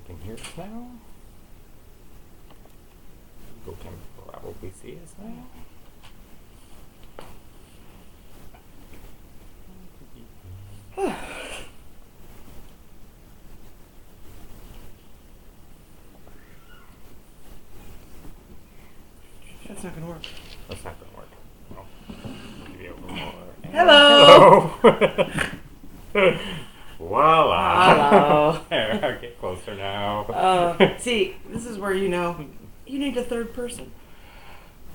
can hear us now. Google can probably see us now. That's not gonna work. That's not gonna work. No. Maybe a little more. Hello. Hello. Voila. Hello. There, I'll get closer now. See, this is where you need a third person.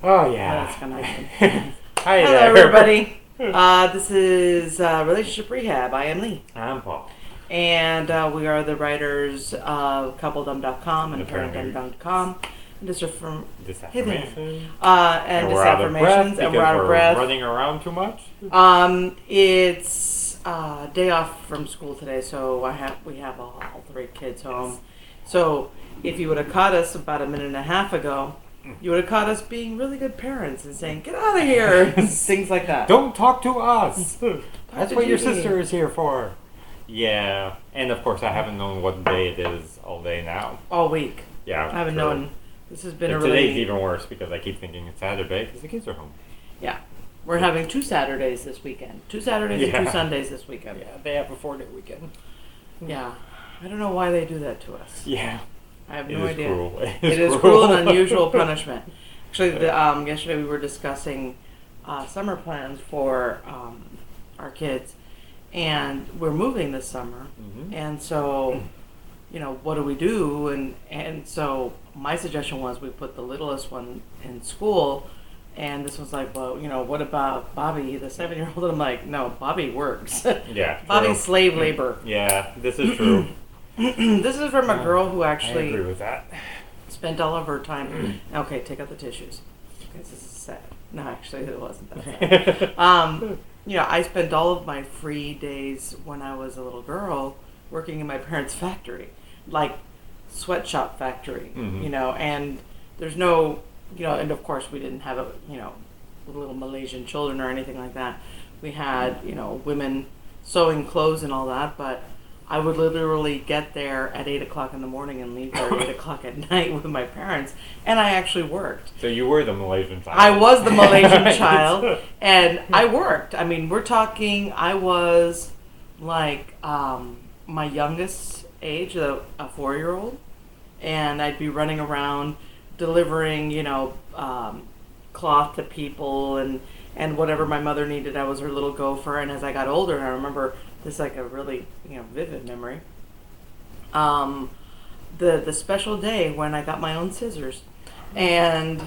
Oh yeah. That's kind of nice. Hi Hello, there. everybody. This is Relationship Rehab. I am Lee. I'm Paul. And we are the writers of CoupleDumb.com and ParentDumb.com. And Disaffirmation. And we're out of breath Disaffirmations. And we're out of because breath. we're running around too much. It's day off from school today, so we have all three kids home. Yes. So if you would have caught us about a minute and a half ago, you would have caught us being really good parents and saying, "Get out of here," things like that. Don't talk to us. That's to what your Judy. sister is here for. Yeah, and of course I haven't known what day it is all day now. All week. Yeah, I haven't true. known. This has been And a really... today's even worse because I keep thinking it's Saturday because the kids are home. Yeah. We're having 2 Saturdays this weekend. 2 Saturdays and 2 Sundays this weekend. Yeah, they have a 4-day weekend. Yeah. I don't know why they do that to us. Yeah. I have It no is idea. cruel. It is cruel and unusual punishment. Actually, yesterday we were discussing summer plans for our kids, and we're moving this summer, and so, what do we do? And so my suggestion was we put the littlest one in school, and this was like, well, what about Bobby, the 7-year-old? And I'm like, no, Bobby works. Yeah. Bobby's slave labor. Yeah, this is true. This is from a girl who I actually agree with that. spent all of her time. Okay, take out the tissues. Because this is sad. No, actually, it wasn't that sad. I spent all of my free days when I was a little girl working in my parents' factory, like sweatshop factory, and there's no, and of course we didn't have little Malaysian children or anything like that. We had, women sewing clothes and all that, but I would literally get there at 8 o'clock in the morning and leave there at 8 o'clock at night with my parents, and I actually worked. So you were the Malaysian child. I was the Malaysian child, and I worked. I mean, we're talking, I was like my youngest age, a 4-year-old, and I'd be running around delivering, cloth to people and whatever my mother needed. I was her little gopher, and as I got older, and I remember this like a really vivid memory. The special day when I got my own scissors, and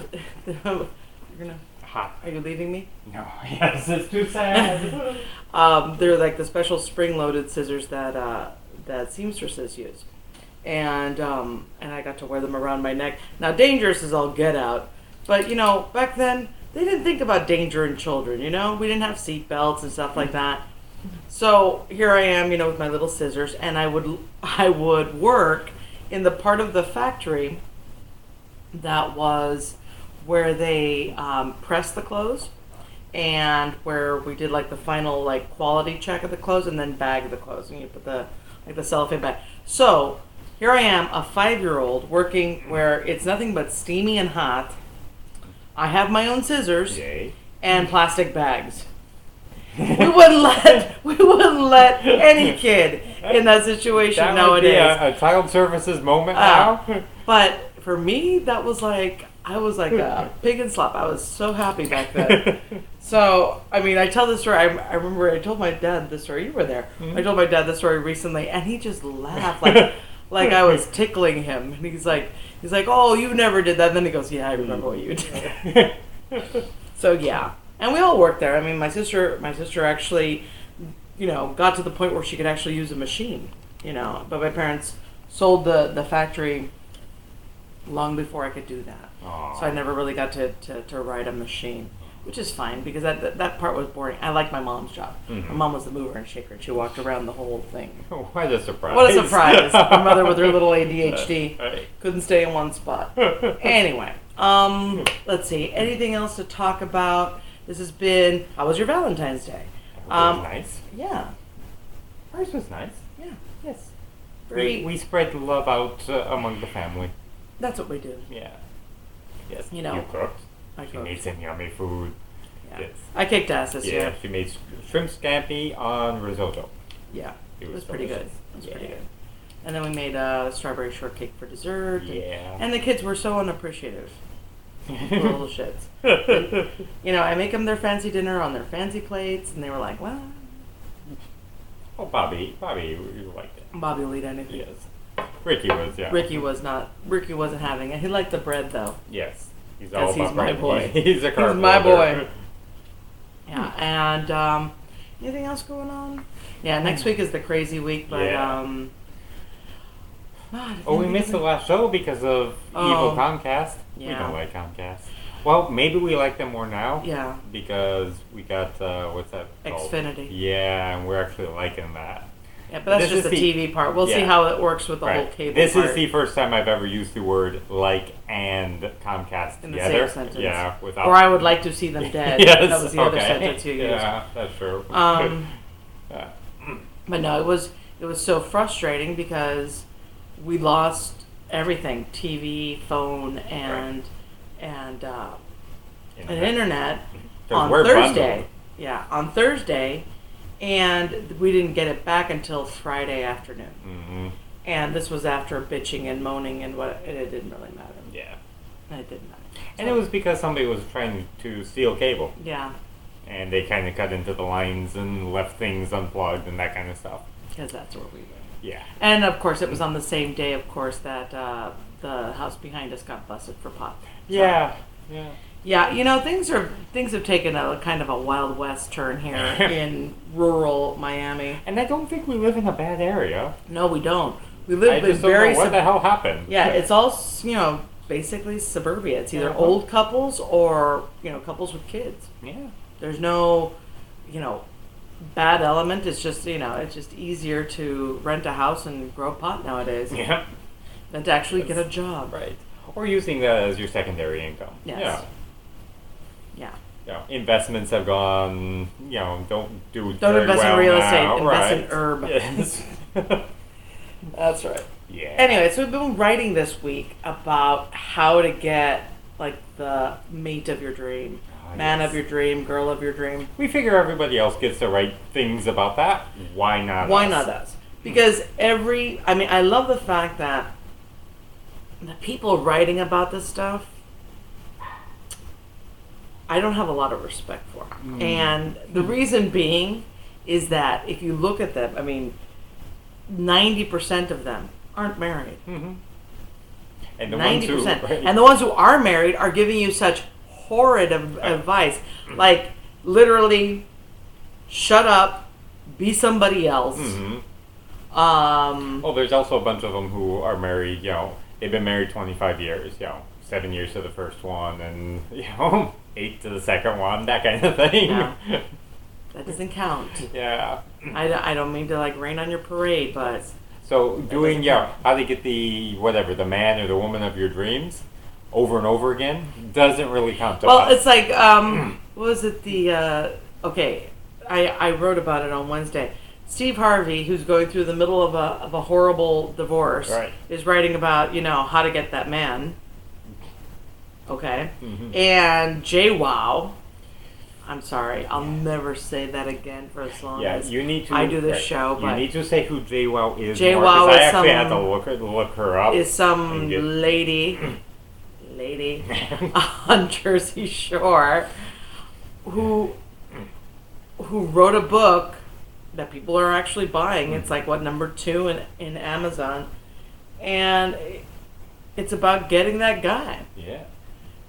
you're gonna. Hot. Are you leaving me? No. Yes, it's too sad. They're like the special spring-loaded scissors that seamstresses use, and I got to wear them around my neck. Now, dangerous is all get out, but back then they didn't think about danger in children. We didn't have seat belts and stuff like that. So here I am, with my little scissors, and I would work in the part of the factory that was where they pressed the clothes, and where we did like the final quality check of the clothes, and then bag the clothes, and you put the cellophane bag. So here I am, a 5-year-old working where it's nothing but steamy and hot. I have my own scissors. Yay. And plastic bags. We wouldn't let any kid in that situation That nowadays. would be a child services moment now. But for me, that was I was like a pig in slop. I was so happy back then. So, I mean, I tell this story. I remember I told my dad this story. You were there. I told my dad this story recently, and he just laughed like I was tickling him. And he's like, "Oh, you never did that." And then he goes, "Yeah, I remember what you did." So yeah. And we all worked there. I mean, my sister actually, got to the point where she could actually use a machine, But my parents sold the factory long before I could do that. Aww. So I never really got to ride a machine, which is fine because that part was boring. I liked my mom's job. My mom was the mover and shaker, and she walked around the whole thing. What a surprise. What a surprise. My mother with her little ADHD couldn't stay in one spot. Anyway, let's see. Anything else to talk about? This has been, how was your Valentine's Day? It was nice. Yeah. Ours was nice. Yeah. Yes. We spread the love out among the family. That's what we do. Yeah. Yes. You know, you cooked. I She cooked. made some yummy food. Yeah. Yes. I kicked ass this Yeah. year. She made shrimp scampi on risotto. Yeah. It was pretty good. delicious. It was Yeah. pretty good. And then we made strawberry shortcake for dessert. Yeah. And the kids were so unappreciative. Little shits. And, you know, I make them their fancy dinner on their fancy plates, and they were like, "What?" Oh, Bobby, you liked it. Bobby will eat anything. Yes. Ricky was, yeah. Ricky wasn't having it. He liked the bread though. Yes. He's all 'Cause about he's my bread. boy. He's a carb He's my loader. boy. Yeah, and anything else going on? Yeah, next week is the crazy week, but Yeah. we we missed the last show because of evil Comcast. We Yeah. don't like Comcast. Well, maybe we like them more now. Yeah. Because we got, what's that called? Xfinity. Yeah, and we're actually liking that. Yeah, but that's This just is the TV part. We'll see yeah. how it works with the whole Right. cable This part. is the first time I've ever used the word like and Comcast In the together. same sentence. Yeah, without. Or I would like to see them dead. Yes, That was the other okay. sentence you used. Yeah, that's true. Yeah. But no, it was so frustrating because we lost everything: TV, phone, and internet 'Cause on we're Thursday. bundled. Yeah, on Thursday, and we didn't get it back until Friday afternoon. Mm-hmm. And this was after bitching and moaning, and it didn't really matter. Yeah. It didn't matter. And it was because somebody was trying to steal cable. Yeah, And they kind of cut into the lines and left things unplugged and that kind of stuff. because that's where we were. Yeah. And of course, it was on the same day, of course, that the house behind us got busted for pot. So, Yeah. Yeah. yeah, you know, things have taken a kind of a Wild West turn here in rural Miami. And I don't think we live in a bad area. No, we don't. We I live in just don't very know what the hell happened. yeah. It's all basically suburbia. It's either Uh-huh. old couples or couples with kids. Yeah. There's no bad element. It's just it's just easier to rent a house and grow pot nowadays Yeah. than to actually get a job. Right. Or using that as your secondary income. Yes. Yeah. Yeah. Investments have gone, don't do Don't very invest well in real now. estate. Invest in Right. herb. Yes. That's right. Yeah. Anyway, so we've been writing this week about how to get the mate of your dream, man yes. of your dream, girl of your dream. We figure everybody else gets to write things about that. Why not Why us? not us? Because I love the fact that the people writing about this stuff, I don't have a lot of respect for. And the reason being is that if you look at them, 90% of them aren't married. Mm-hmm. And the ones who, 90%. right. And the ones who are married are giving you such horrid advice. Like, literally, shut up, be somebody else. Mm-hmm. Oh, there's also a bunch of them who are married, they've been married 25 years, 7 years to the first one and, 8 to the second one, that kind of thing. Yeah. That doesn't count. Yeah. I don't mean to rain on your parade, but So doing, how to get the man or the woman of your dreams over and over again doesn't really count to us. it's like, what was it, okay, I wrote about it on Wednesday. Steve Harvey, who's going through the middle of a horrible divorce, Right. is writing about, how to get that man. Okay. Mhm. And JWoww, I'm sorry, I'll never say that again for as long as you need to. I do this right. show. You But need to say who JWoww is. JWoww more, 'cause is I actually had some- to look her up. is some and get- lady on Jersey Shore who wrote a book that people are actually buying. It's like number 2 in Amazon, and it's about getting that guy Yeah.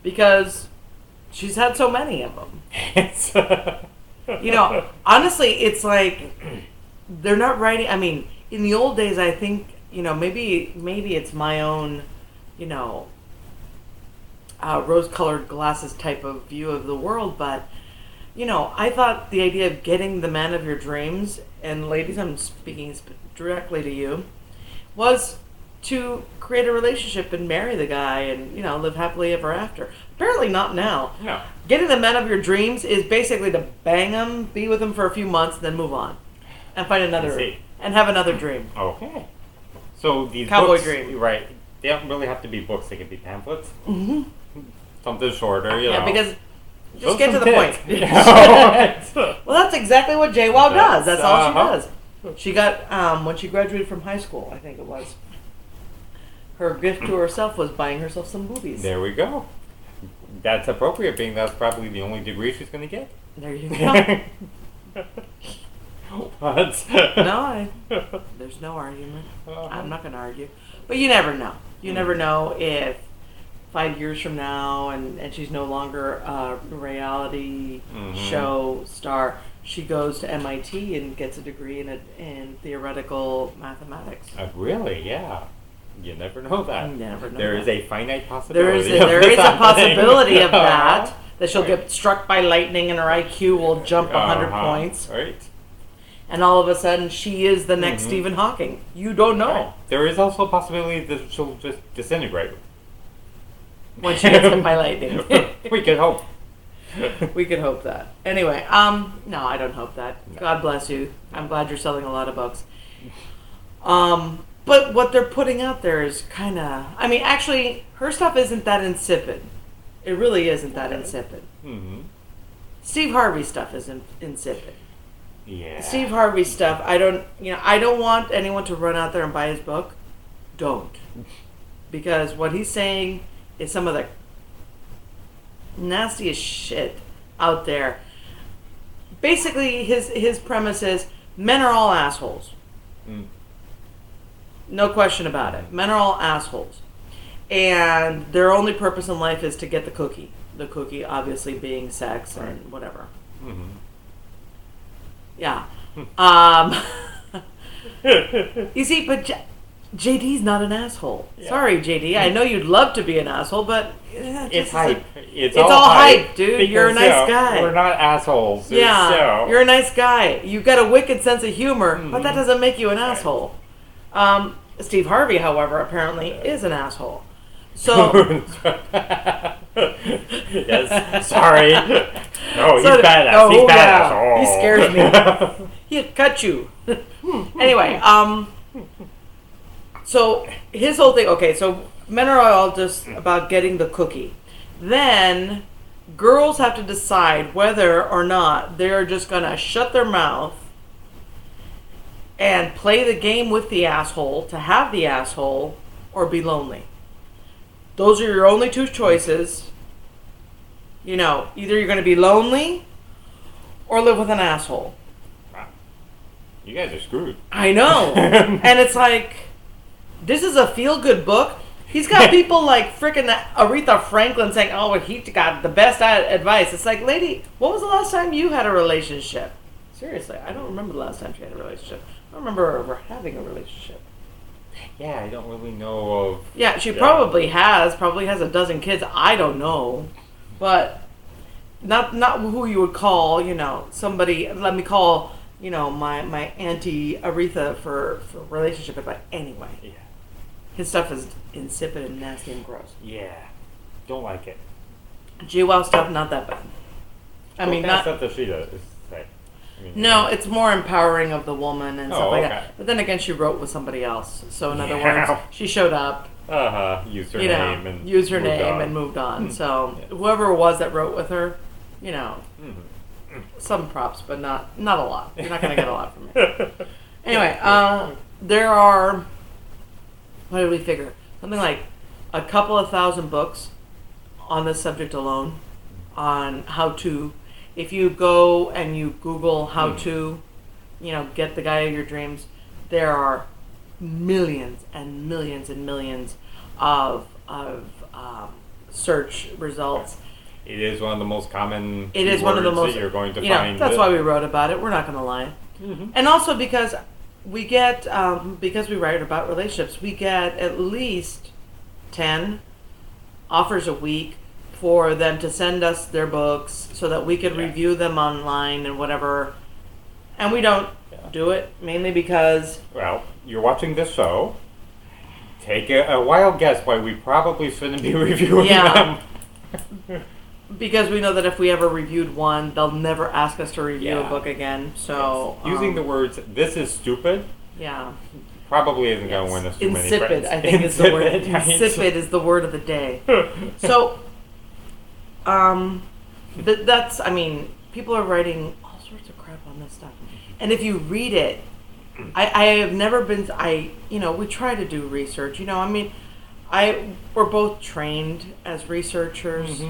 because she's had so many of them. It's, Honestly, it's like they're not writing. In the old days, I think maybe it's my own rose-colored glasses type of view of the world, but I thought the idea of getting the man of your dreams, and ladies, I'm speaking directly to you, was to create a relationship and marry the guy and live happily ever after. Apparently not now. no. Getting the man of your dreams is basically to bang him, be with him for a few months, then move on, and find I another see. and have another dream. Okay. So these Cowboy books, Dream. right? They don't really have to be books. They can be pamphlets. Mm-hmm. Something shorter, you know. Yeah, because just get to the point. Well, that's exactly what JWoww does. That's all she does. She got when she graduated from high school, I think it was. Her gift to herself was buying herself some boobies. There we go. That's appropriate, being that's probably the only degree she's going to get. There you go. What? No, there's no argument. I'm not going to argue. But you never know. You never know if 5 years from now and she's no longer a reality show star, she goes to MIT and gets a degree in theoretical mathematics. Really? Yeah. You never know that. You never know. There that. is a finite possibility. There is a possibility of that she'll get struck by lightning and her IQ will jump 100 points. Right. And all of a sudden, she is the next Stephen Hawking. You don't know. Right. There is also a possibility that she'll just disintegrate. When she gets hit by lightning. We could hope. We could hope that. Anyway, no, I don't hope that. No. God bless you. I'm glad you're selling a lot of books. But what they're putting out there is kind of... I mean, actually, her stuff isn't that insipid. It really isn't that insipid. Mm-hmm. Steve Harvey stuff is insipid. Yeah. Steve Harvey stuff, I don't want anyone to run out there and buy his book. Don't. Because what he's saying is some of the nastiest shit out there. Basically, his premise is men are all assholes. Mm. No question about it. Men are all assholes. And their only purpose in life is to get the cookie. The cookie obviously being sex and whatever. Mm-hmm. Yeah. You see, but JD's not an asshole. Yeah. Sorry, JD. I know you'd love to be an asshole, but it's hype. It's all hype, dude. Because, you're a nice guy. We're not assholes. Yeah, you're a nice guy. You've got a wicked sense of humor, but that doesn't make you an asshole. Steve Harvey, however, apparently is an asshole. So, yes, sorry. No, he's badass. He's badass. Oh. He scares me. He'll cut you. Anyway, so his whole thing. Okay, so men are all just about getting the cookie. Then girls have to decide whether or not they're just gonna shut their mouth and play the game with the asshole to have the asshole, or be lonely. Those are your only two choices. You know, either you're going to be lonely or live with an asshole. Wow. You guys are screwed. I know. And it's like, this is a feel-good book. He's got people like frickin' Aretha Franklin saying, oh, he got the best advice. It's like, lady, when was the last time you had a relationship? Seriously, I don't remember the last time she had a relationship. I don't remember her whaving a relationship. Yeah, I don't really know of... Yeah, she probably has a dozen kids. I don't know. But not who you would call, somebody, let me call, my auntie Aretha for relationship advice. Anyway. Yeah. His stuff is insipid and nasty and gross. Yeah. Don't like it. JWoww stuff, not that bad. What kind of stuff does she do? No, it's more empowering of the woman and stuff like that. But then again, she wrote with somebody else. So in other words, she showed up. Used her name and moved on. So whoever it was that wrote with her, some props, but not a lot. You're not going to get a lot from me. Anyway, there are, what did we figure? Something like a couple of thousand books on this subject alone, on how to. If you go and you Google how to, get the guy of your dreams, there are millions and millions and millions of search results. It is one of the most common that you're going to find. That's why we wrote about it. We're not going to lie. Mm-hmm. And also because we get, because we write about relationships, we get at least 10 offers a week for them to send us their books so that we could review them online and whatever. And we don't do it, mainly because... Well, you're watching this show. Take a wild guess why we probably shouldn't be reviewing them. Because we know that if we ever reviewed one, they'll never ask us to review a book again. So using the words, this is stupid. Yeah. probably isn't going to win us too many friends. Insipid, I think, is the word. Insipid is the word of the day. So, that's, I mean, people are writing all sorts of crap on this stuff. And if you read it, I have never been, we try to do research, I mean, we're both trained as researchers,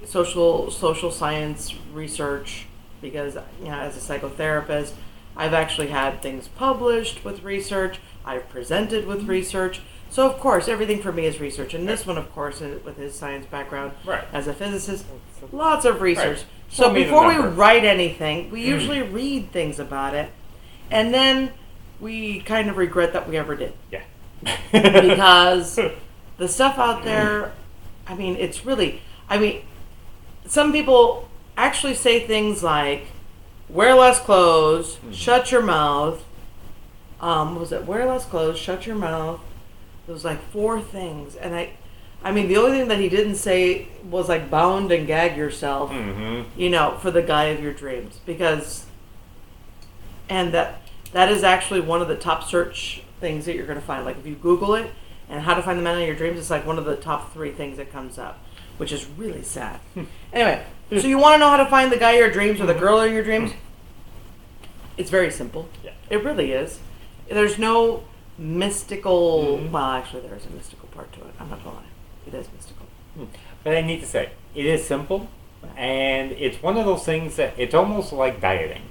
social science research, because, as a psychotherapist, I've actually had things published with research, I've presented with research, so of course, everything for me is research, and this one, of course, with his science background, as a physicist, lots of research. Right. So before we write anything, we usually read things about it, and then we kind of regret that we ever did. Yeah. Because the stuff out there, I mean, some people actually say things like, wear less clothes, shut your mouth. What was it? Wear less clothes, shut your mouth. There was like 4 things. And I mean, the only thing that he didn't say was like bound and gag yourself, for the guy of your dreams. And that is actually one of the top search things that you're going to find. Like if you Google it and how to find the man of your dreams, it's like one of the top 3 things that comes up, which is really sad. Anyway, so you want to know how to find the guy of your dreams or the girl of your dreams? It's very simple. Yeah. It really is. There's no mystical, well, actually there is a mystical part to it. I'm not going to lie. It is mystical. But I need to say, it is simple, and it's one of those things that it's almost like dieting,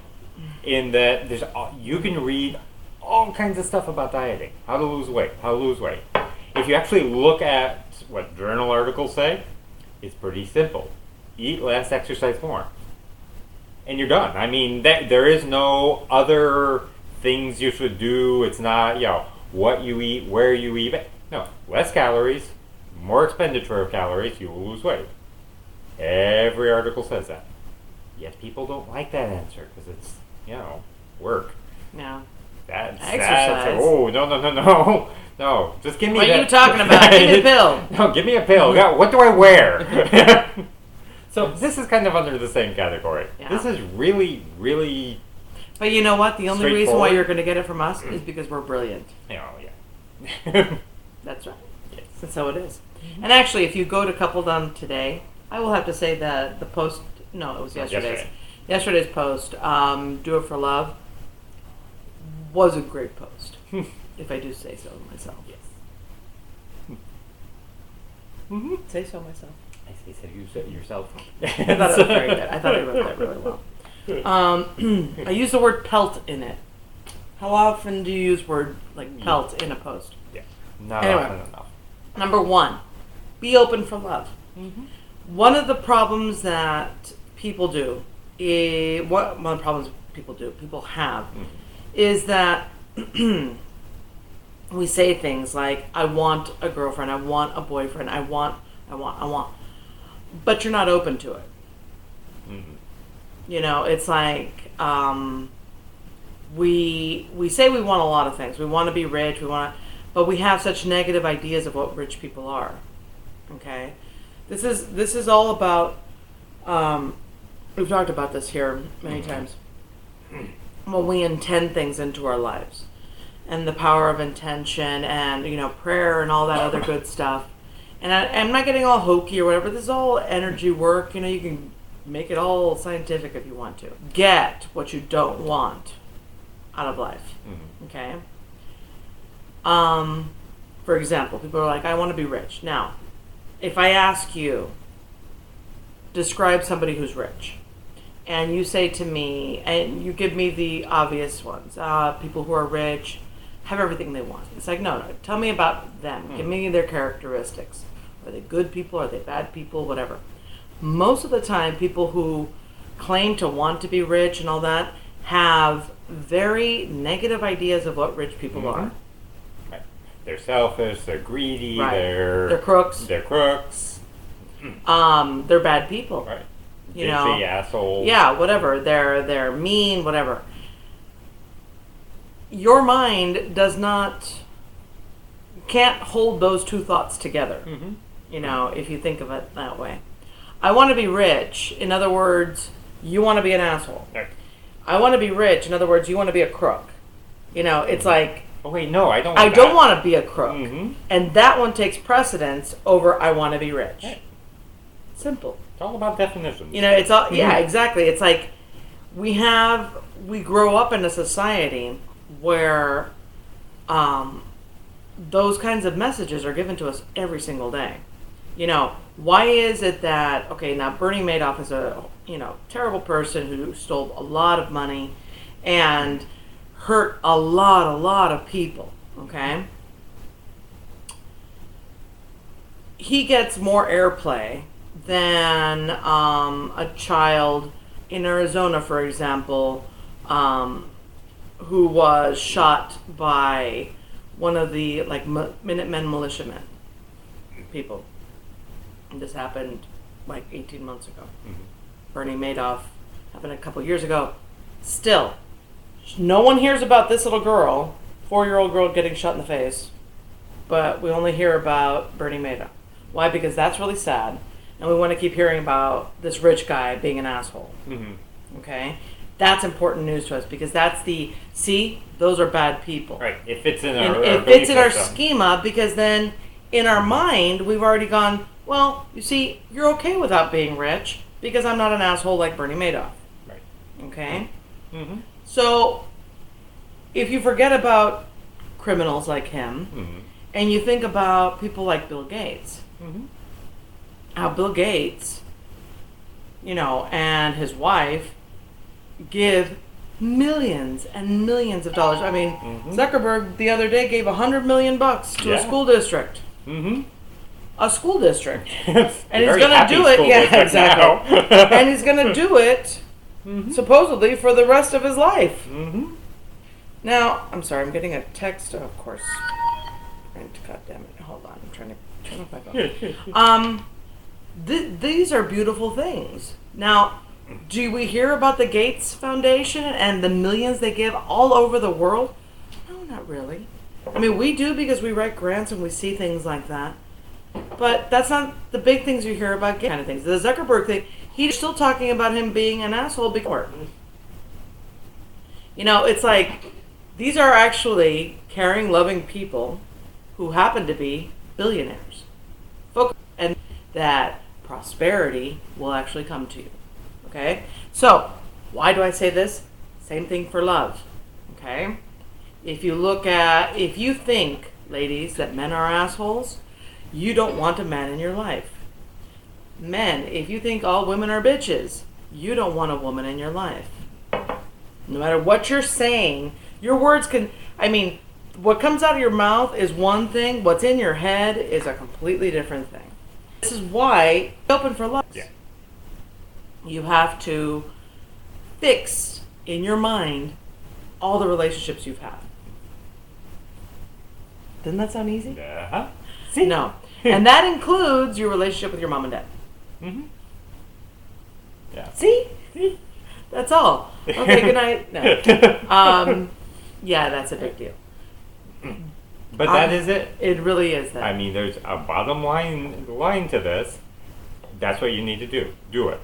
in that you can read all kinds of stuff about dieting, how to lose weight. If you actually look at what journal articles say, it's pretty simple. Eat less, exercise more. And you're done. I mean, there is no other things you should do. It's not, what you eat, where you eat. No, less calories, more expenditure of calories, you will lose weight. Every article says that. Yet people don't like that answer because it's, work. Yeah. Exercise. Oh, no. No, just give me What are you talking about? Give me a pill. No, give me a pill. What do I wear? So this is kind of under the same category. Yeah. This is really, really. But you know what? The only reason why you're going to get it from us is because we're brilliant. Yeah. That's right. Yes. And so it is. And actually, if you go to Coupled On today, I will have to say that the post. No, it was yesterday's. Yesterday's post, Do It for Love, was a great post, if I do say so myself. Yes. Say so myself. I say so you said yourself. I thought it was very good. I thought I wrote that really well. I use the word pelt in it. How often do you use word like pelt in a post? Yeah. Not often enough. Number 1, be open for love. One of the problems that people do, people have, is that we say things like, I want a girlfriend, I want a boyfriend, I want, but you're not open to it. It's like, we say we want a lot of things. We want to be rich, but we have such negative ideas of what rich people are. Okay? This is all about, we've talked about this here many times. When we intend things into our lives, and the power of intention, and prayer, and all that other good stuff. And I'm not getting all hokey or whatever. This is all energy work. You can make it all scientific if you want to. Get what you don't want out of life. Okay. For example, people are like, I want to be rich. Now, if I ask you, describe somebody who's rich. And you say to me, and you give me the obvious ones, people who are rich, have everything they want. It's like, no, tell me about them. Give me their characteristics. Are they good people? Are they bad people? Whatever. Most of the time, people who claim to want to be rich and all that have very negative ideas of what rich people are. Right. They're selfish, they're greedy, right. They're crooks. They're crooks. They're bad people. Right. Bitchy assholes. Yeah, whatever. They're mean, whatever. Your mind can't hold those two thoughts together. If you think of it that way. I want to be rich. In other words, you want to be an asshole. Right. I want to be rich. In other words, you want to be a crook. You know, it's like, oh wait, no, I don't. I don't want to be a crook, Mm-hmm. and that one takes precedence over I want to be rich. Right. Simple. It's all about definitions. You know, it's all yeah, exactly. It's like we grow up in a society where those kinds of messages are given to us every single day. You know, why is it that okay, now Bernie Madoff is a terrible person who stole a lot of money and hurt a lot of people, okay? He gets more airplay than a child in Arizona, for example, who was shot by one of the Minutemen militiamen people. And this happened like 18 months ago. Mm-hmm. Bernie Madoff happened a couple years ago. Still, no one hears about this little girl, 4-year-old girl getting shot in the face, but we only hear about Bernie Madoff. Why? Because that's really sad, and we want to keep hearing about this rich guy being an asshole. Mm-hmm. Okay? That's important news to us because that's those are bad people. Right. It fits in our schema because then in our mind we've already gone, well, you see, you're okay without being rich because I'm not an asshole like Bernie Madoff. Right. Okay? Mm-hmm. So, if you forget about criminals like him, Mm-hmm. and you think about people like Bill Gates, Mm-hmm. how Bill Gates, and his wife give millions and millions of dollars. I mean, Zuckerberg the other day gave $100 million to a school district. Mm-hmm. A school district. And he's Very going to happy do it. school Yeah, district exactly. now. And he's going to do it, supposedly, for the rest of his life. Mm-hmm. Now, I'm sorry, I'm getting a text, of course. God damn it. Hold on, I'm trying to turn off my phone. These are beautiful things. Now, do we hear about the Gates Foundation and the millions they give all over the world? No, not really. I mean, we do because we write grants and we see things like that. But that's not the big things you hear about kind of things. The Zuckerberg thing, he's still talking about him being an asshole before. It's like, these are actually caring, loving people who happen to be billionaires. And that prosperity will actually come to you. Okay? So, why do I say this? Same thing for love. Okay? If you think, ladies, that men are assholes, you don't want a man in your life. Men, if you think all women are bitches, you don't want a woman in your life. No matter what you're saying, your words what comes out of your mouth is one thing, what's in your head is a completely different thing. This is why open for love. Yeah. You have to fix in your mind all the relationships you've had. Doesn't that sound easy? Uh-huh. See? No. And that includes your relationship with your mom and dad. Mm-hmm. Yeah. See? That's all. Okay, good night. No. Yeah, that's a big deal. But that is it. It really is that. I mean, there's a bottom line to this. That's what you need to do. Do it.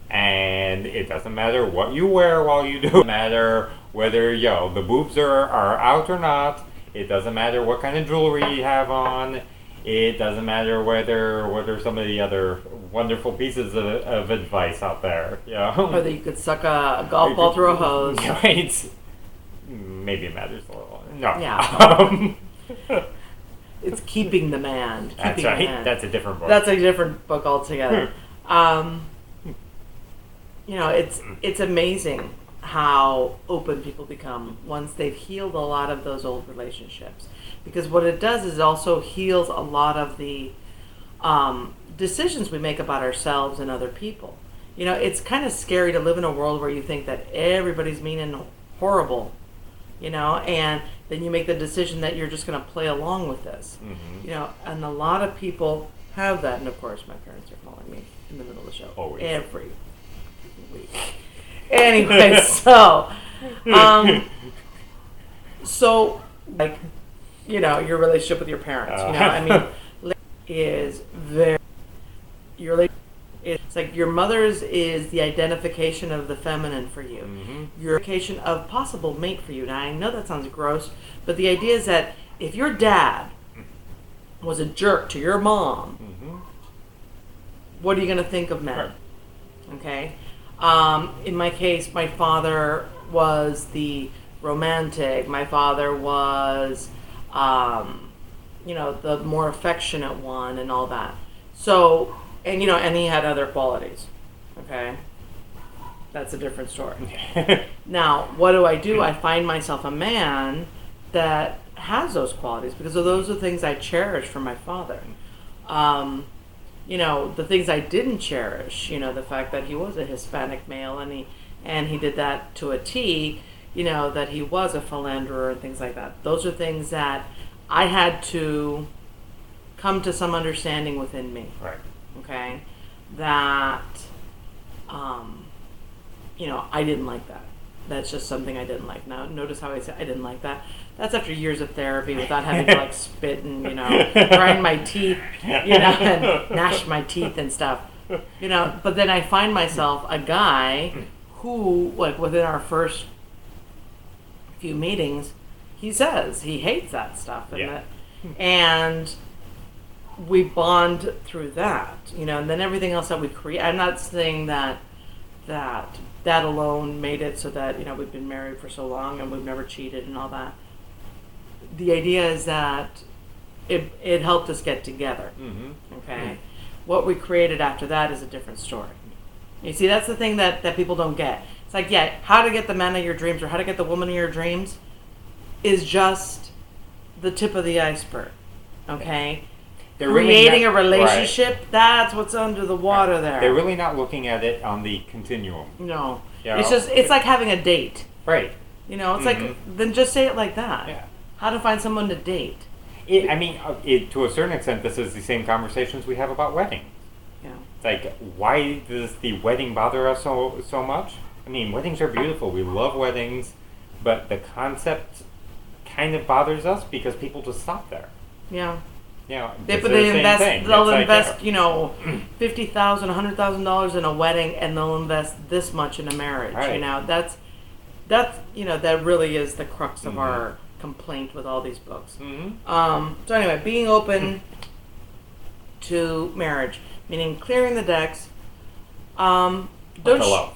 And it doesn't matter what you wear while you do it. It doesn't matter whether, the boobs are out or not. It doesn't matter what kind of jewelry you have on. It doesn't matter whether some of the other wonderful pieces of advice out there. Whether you could suck a golf ball through a hose. Right. Maybe it matters a little. No. Yeah. It's keeping the man. That's right. That's a different book. That's a different book altogether. It's amazing how open people become once they've healed a lot of those old relationships. Because what it does is it also heals a lot of the decisions we make about ourselves and other people. It's kind of scary to live in a world where you think that everybody's mean and horrible, and then you make the decision that you're just going to play along with this. Mm-hmm. And a lot of people have that. And of course, my parents are calling me in the middle of the show. Always. Every week. Anyway, your relationship with your parents, is very, your relationship It's like your mother's is the identification of the feminine for you. Your identification of possible mate for you. Now, I know that sounds gross, but the idea is that if your dad was a jerk to your mom, what are you going to think of men? Okay? In my case, my father was the romantic. My father was, the more affectionate one and all that. So, and he had other qualities. Okay? That's a different story. Now, what do? I find myself a man that has those qualities because those are the things I cherish from my father. The things I didn't cherish, the fact that he was a Hispanic male and he did that to a T, that he was a philanderer and things like that. Those are things that I had to come to some understanding within me. Right. Okay? That, I didn't like that. That's just something I didn't like. Now, notice how I said I didn't like that. That's after years of therapy without having to spit and, grind my teeth, and gnash my teeth and stuff. But then I find myself a guy who, within our first few meetings, he says he hates that stuff. And we bond through that, and then everything else that we create. I'm not saying that alone made it so that, we've been married for so long and we've never cheated and all that. The idea is that it helped us get together. Okay? What we created after that is a different story. You see, that's the thing that people don't get. It's like, how to get the man of your dreams or how to get the woman of your dreams is just the tip of the iceberg. Okay? They're creating a relationship, that's what's under the water there. They're really not looking at it on the continuum. No. It's like having a date. Right. It's like, then just say it like that. Yeah. How to find someone to date. To a certain extent, this is the same conversations we have about weddings. Yeah. It's like, why does the wedding bother us so much? Weddings are beautiful. We love weddings, but the concept kind of bothers us because people just stop there. Yeah. They'll invest $50,000, $100,000 in a wedding, and they'll invest this much in a marriage. Right. That's that really is the crux of our complaint with all these books. So anyway, being open to marriage, meaning clearing the decks. To love.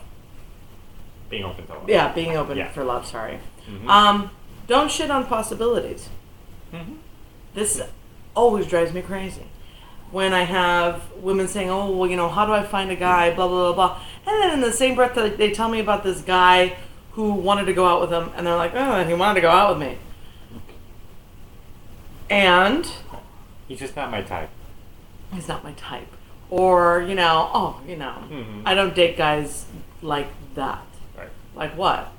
Being open to love. Yeah, being open for love. Sorry. Don't shit on possibilities. This always drives me crazy when I have women saying, "Oh, well, how do I find a guy?" Blah blah blah blah, and then in the same breath they tell me about this guy who wanted to go out with them, and they're like, "Oh, he wanted to go out with me," and he's just not my type. He's not my type, or I don't date guys like that. Right. Like what?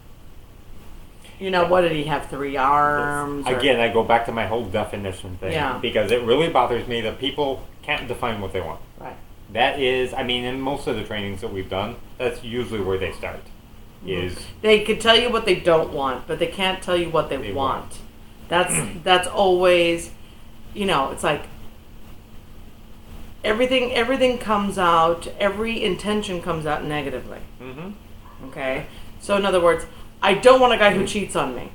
What did he have? 3 arms? Again, I go back to my whole definition thing. Yeah. Because it really bothers me that people can't define what they want. Right. That is, in most of the trainings that we've done, that's usually where they start. They can tell you what they don't want, but they can't tell you what they want. That's always, it's like everything comes out, every intention comes out negatively. Okay? So in other words, I don't want a guy who cheats on me.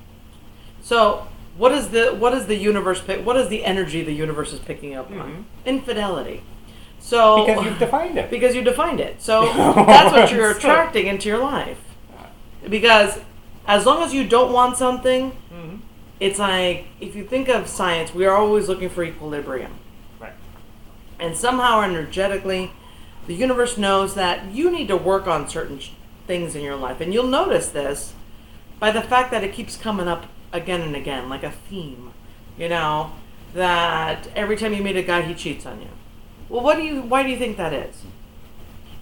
So what is the universe pick? What is the energy the universe is picking up on? Infidelity. So because you've defined it. Because you defined it. So that's what you're attracting into your life. Because as long as you don't want something, it's like, if you think of science, we are always looking for equilibrium. Right. And somehow energetically, the universe knows that you need to work on certain things in your life. And you'll notice this by the fact that it keeps coming up again and again, like a theme, that every time you meet a guy, he cheats on you. Well, why do you think that is?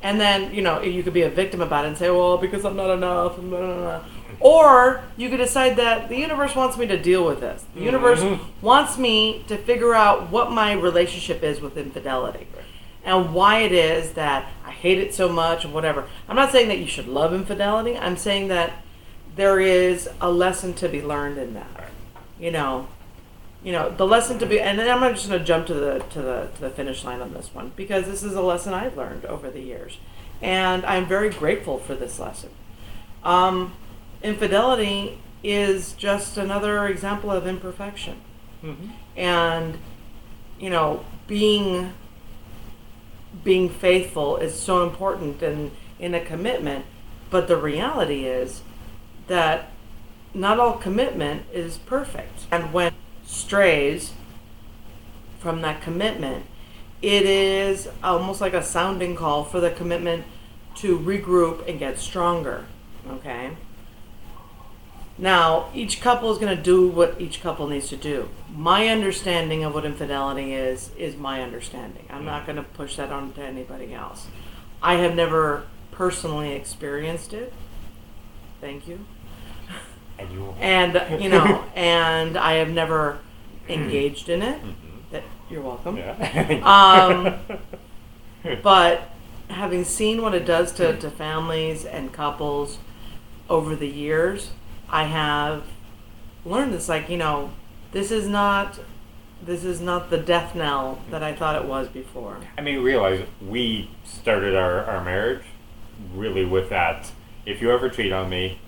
And then, you could be a victim about it and say, well, because I'm not enough, and blah, blah, blah. Or you could decide that the universe wants me to deal with this. The universe wants me to figure out what my relationship is with infidelity. And why it is that I hate it so much, or whatever. I'm not saying that you should love infidelity. I'm saying that there is a lesson to be learned in that. the lesson to be, and then I'm just going to jump to the finish line on this one, because this is a lesson I've learned over the years, and I'm very grateful for this lesson. Infidelity is just another example of imperfection, and being faithful is so important in a commitment, but the reality is that not all commitment is perfect, and when strays from that commitment, it is almost like a sounding call for the commitment to regroup and get stronger. Okay? Now, each couple is going to do what each couple needs to do. My understanding of what infidelity is my understanding. I'm not going to push that on to anybody else. I have never personally experienced it. Thank you. And and I have never engaged in it. You're welcome. Yeah. But having seen what it does to families and couples over the years, I have learned this. This is not the death knell that I thought it was before. I mean, realize we started our marriage really with that. If you ever cheat on me,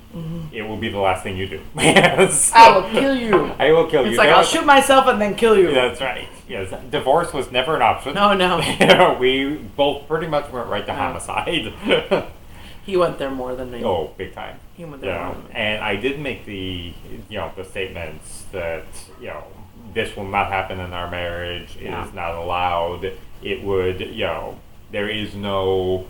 it will be the last thing you do. Yes. I will kill you. I will kill you. It's like, I'll shoot myself and then kill you. That's right. Yes. Divorce was never an option. No. We both pretty much went right to homicide. He went there more than me. Oh, big time. He went there more than me. And I did make the statements that, this will not happen in our marriage. It is not allowed. It would, there is no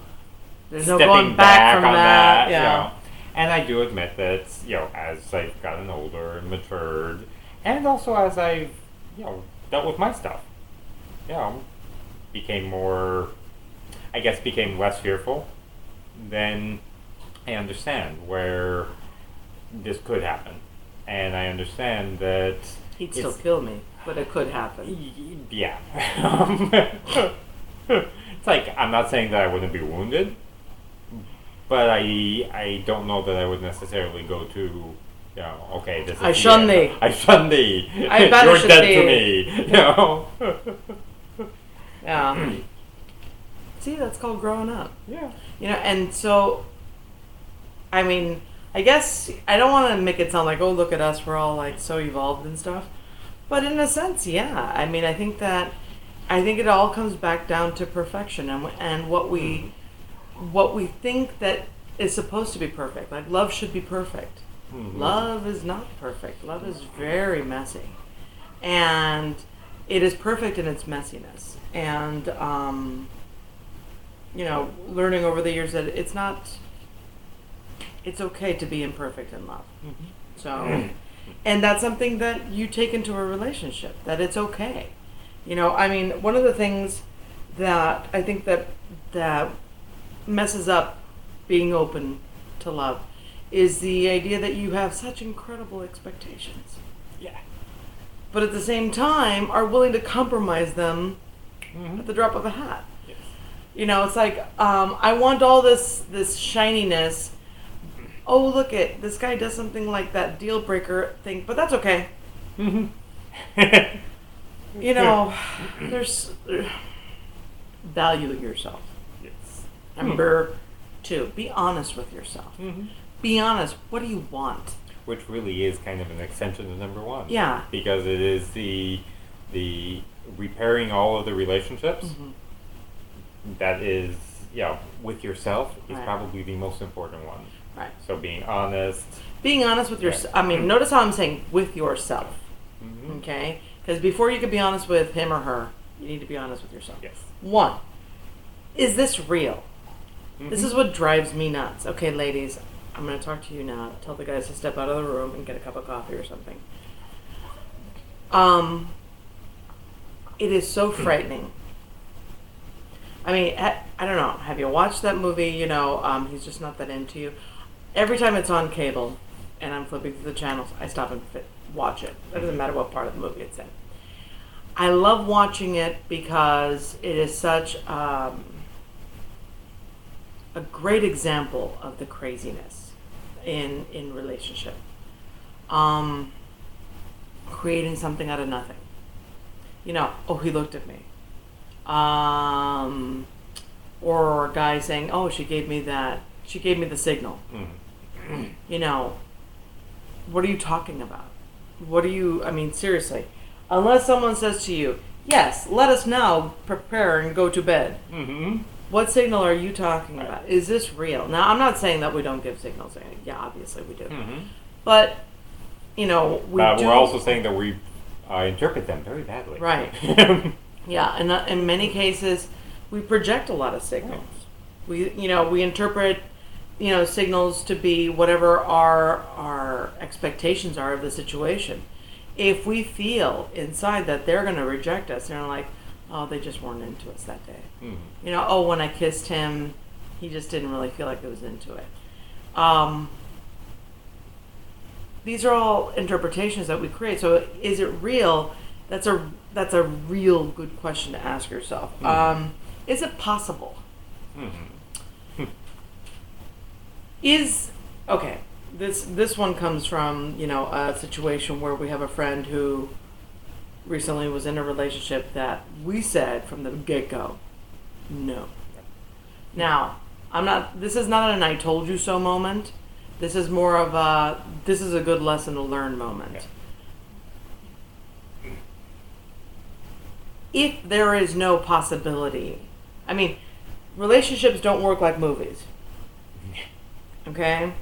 stepping going back from on that. Yeah. And I do admit that, as I've gotten older and matured, and also as I've, dealt with my stuff, became less fearful, then I understand where this could happen. And I understand that he'd still kill me, but it could happen. Yeah. It's like, I'm not saying that I wouldn't be wounded, but I don't know that I would necessarily go to, okay, this is I shun thee. I shun thee. I You're dead thee. to me. Yeah. See, that's called growing up. Yeah. And so, I mean, I guess I don't want to make it sound like, oh, look at us, we're all like so evolved and stuff. But in a sense, yeah. I mean, I think it all comes back down to perfection and what we think that is supposed to be perfect. Like, love should be perfect. Love is not perfect. Love is very messy. And it is perfect in its messiness. And, learning over the years that it's okay to be imperfect in love. So, and that's something that you take into a relationship, that it's okay. I mean, one of the things that I think that messes up being open to love is the idea that you have such incredible expectations. Yeah. But at the same time are willing to compromise them at the drop of a hat. Yes. It's like, I want all this shininess. Oh, look it, this guy does something like that deal breaker thing, but that's okay. There's value yourself. Yes. Number 2, be honest with yourself. Be honest. What do you want? Which really is kind of an extension of number 1. Yeah. Because it is the repairing all of the relationships. That is, with yourself is probably the most important one. Right. So being honest. Being honest with yourself. I mean, notice how I'm saying with yourself. Okay? Because before you can be honest with him or her, you need to be honest with yourself. Yes. 1, is this real? This is what drives me nuts. Okay, ladies, I'm going to talk to you now. Tell the guys to step out of the room and get a cup of coffee or something. It is so frightening. I mean, I don't know. Have you watched that movie? He's Just Not That Into You. Every time it's on cable and I'm flipping through the channels, I stop and watch it. It doesn't matter what part of the movie it's in. I love watching it because it is such a great example of the craziness in relationship. creating something out of nothing. You know, oh, he looked at me. Or a guy saying, oh, she gave me the signal. You know, what are you talking about? Seriously. Unless someone says to you, yes, let us now prepare and go to bed. What signal are you talking about? Is this real? Now, I'm not saying that we don't give signals. Yeah, obviously we do. But, you know, we're also saying that we interpret them very badly. Right. Yeah, and in many cases, we project a lot of signals. We interpret, signals to be whatever our expectations are of the situation. If we feel inside that they're going to reject us, they're like, oh, they just weren't into us that day. Oh, when I kissed him, he just didn't really feel like he was into it. These are all interpretations that we create. So is it real? That's a real good question to ask yourself. Is it possible? This one comes from, a situation where we have a friend who recently was in a relationship that we said from the get-go, no. Now, this is not an I told you so moment. This is more of this is a good lesson to learn moment. If there is no possibility, relationships don't work like movies. Okay?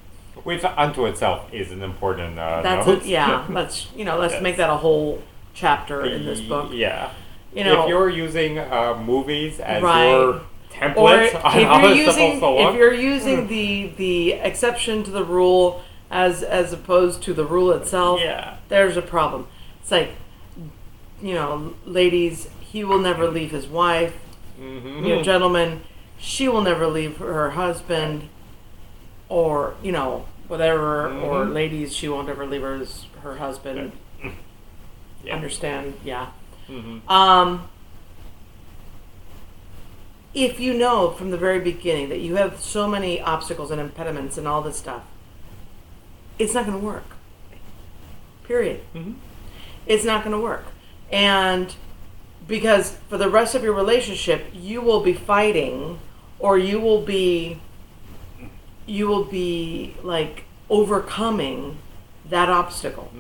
Which unto itself is an important note. Let's make that a whole chapter in this book. Yeah. If you're using movies as your template on how it's supposed to look. If you're using the exception to the rule as opposed to the rule itself, there's a problem. It's like, ladies, he will never leave his wife. Gentlemen, she will never leave her husband, or whatever. Or ladies, she won't ever leave her husband. Understand? Yeah. If you know from the very beginning that you have so many obstacles and impediments and all this stuff, it's not going to work. Period. It's not going to work. And because for the rest of your relationship, you will be fighting, or you will be like overcoming that obstacle.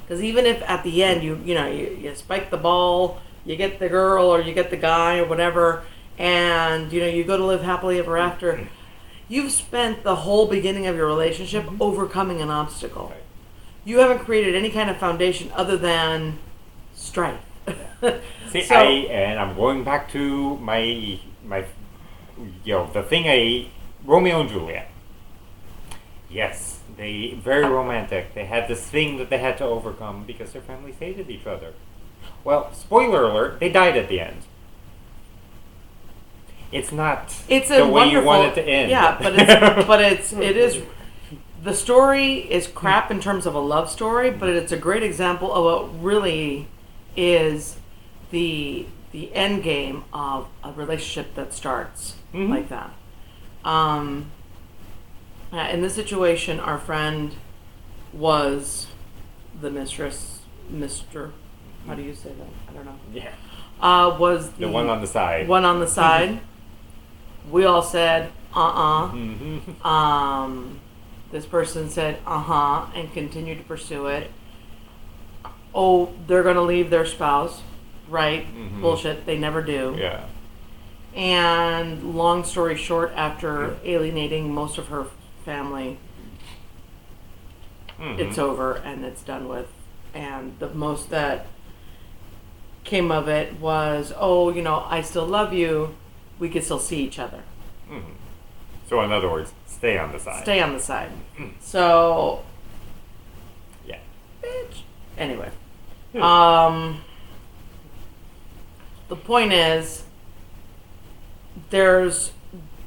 Because even if at the end you spike the ball, you get the girl or you get the guy or whatever, and you go to live happily ever after, you've spent the whole beginning of your relationship overcoming an obstacle. Right. You haven't created any kind of foundation other than strife. See, I'm going back to my the thing Romeo and Juliet. Yes, they very romantic. They had this thing that they had to overcome because their families hated each other. Well, spoiler alert, they died at the end. It's not the way you want it to end. Yeah, but it is. The story is crap in terms of a love story, but it's a great example of what really is the end game of a relationship that starts like that. In this situation, our friend was the mistress, Mr. How do you say that? I don't know. Yeah. Was the one on the side. One on the side. We all said, This person said, and continued to pursue it. Oh, they're going to leave their spouse. Right? Bullshit. They never do. Yeah. And long story short, after alienating most of her family, it's over and it's done with. And the most that came of it was, I still love you. We could still see each other. So in other words, stay on the side. Stay on the side. So, yeah. Bitch. Anyway. The point is, there was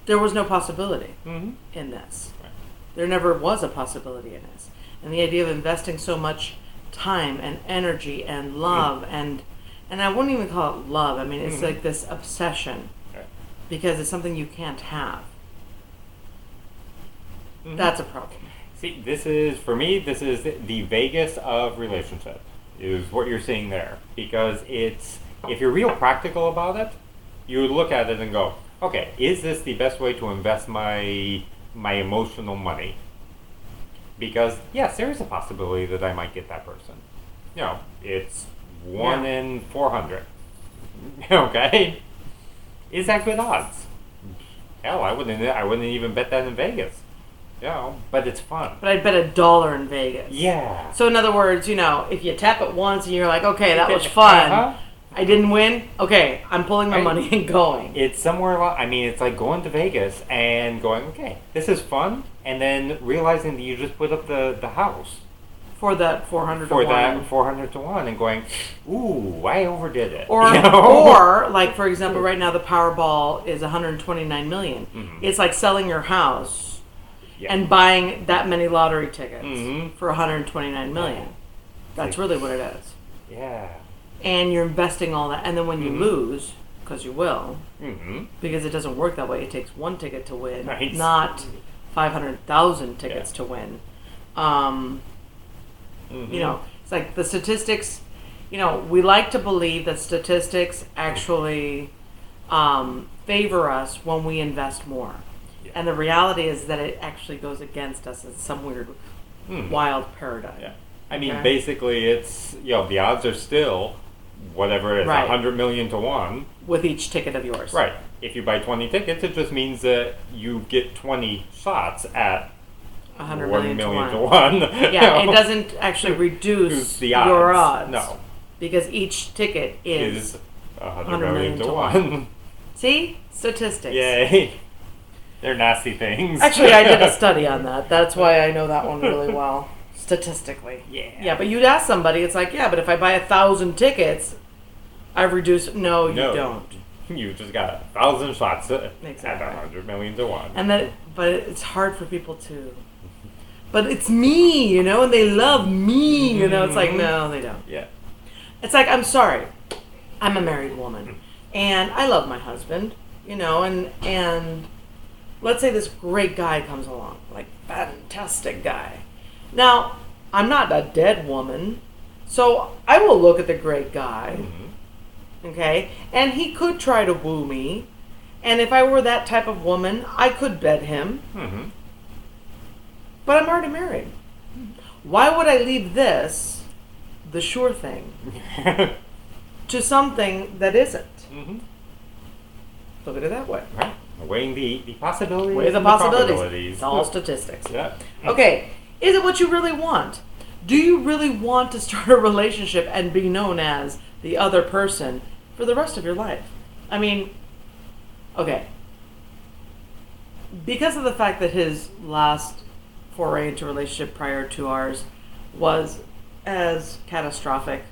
no possibility in this. Right. There never was a possibility in this. And the idea of investing so much time and energy and love and I wouldn't even call it love. I mean, it's like this obsession because it's something you can't have. That's a problem. See, this is the Vegas of relationship, is what you're seeing there. Because if you're real practical about it, you would look at it and go, okay, is this the best way to invest my emotional money? Because, yes, there is a possibility that I might get that person. It's 1 in 400. Okay? Is that good odds? Hell, I wouldn't even bet that in Vegas. But it's fun. But I'd bet $1 in Vegas. Yeah. So in other words, if you tap it once and you're like, okay, that was fun. I didn't win. Okay, I'm pulling my money and going. It's somewhere. It's like going to Vegas and going, okay, this is fun, and then realizing that you just put up the house for that 400 to 1. For that 400 to 1, and going, ooh, I overdid it. Or like for example, right now the Powerball is 129 million. Mm-hmm. It's like selling your house and buying that many lottery tickets for 129 million. That's really what it is. Yeah. And you're investing all that, and then when you lose, because you will, because it doesn't work that way. It takes one ticket to win, not 500,000 tickets to win. It's like the statistics. We like to believe that statistics actually favor us when we invest more, and the reality is that it actually goes against us in some weird, wild paradigm. Yeah. Basically, it's the odds are still whatever it is, 100 million to 1 with each ticket of yours. Right. If you buy 20 tickets, it just means that you get 20 shots at 100 million to 1. Yeah, it doesn't actually reduce your odds. No. Because each ticket is 100 million to 1. See? Statistics. Yay. They're nasty things. Actually, I did a study on that. That's why I know that one really well. Statistically. Yeah, but you'd ask somebody, it's like, but if I buy 1,000 tickets, I've reduced. No, you don't. You just got 1,000 shots at 100 million to 1. But it's hard for people to. But it's me, and they love me, It's like, no, they don't. Yeah. It's like, I'm sorry, I'm a married woman, and I love my husband, and let's say this great guy comes along, like fantastic guy. Now, I'm not a dead woman, so I will look at the great guy, okay? And he could try to woo me, and if I were that type of woman, I could bed him. But I'm already married. Why would I leave this, the sure thing, to something that isn't? Look at it that way. Right. Weighing the possibilities. Weigh the possibilities. It's all statistics. Yeah. Okay. Is it what you really want? Do you really want to start a relationship and be known as the other person for the rest of your life? Okay. Because of the fact that his last foray into a relationship prior to ours was as catastrophic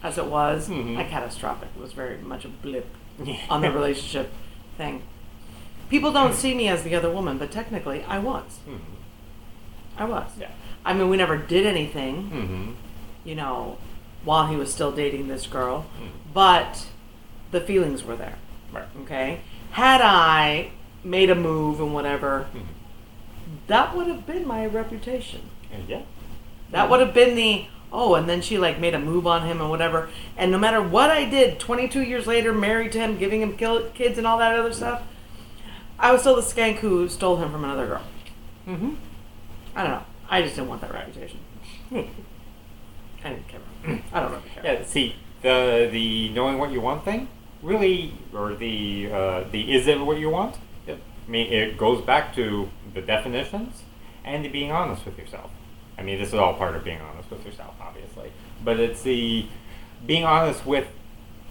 as it was, not catastrophic, it was very much a blip on the relationship thing. People don't see me as the other woman, but technically I was. I was. Yeah. We never did anything, while he was still dating this girl, but the feelings were there. Right. Okay? Had I made a move and whatever, that would have been my reputation. Yeah. That would have been and then she made a move on him and whatever, and no matter what I did, 22 years later, married to him, giving him kids and all that other stuff, I was still the skank who stole him from another girl. I don't know. I just didn't want that reputation. I didn't care. I don't really care. Yeah, see, the knowing what you want thing, really, or the is it what you want? It goes back to the definitions and the being honest with yourself. This is all part of being honest with yourself, obviously. But it's the being honest with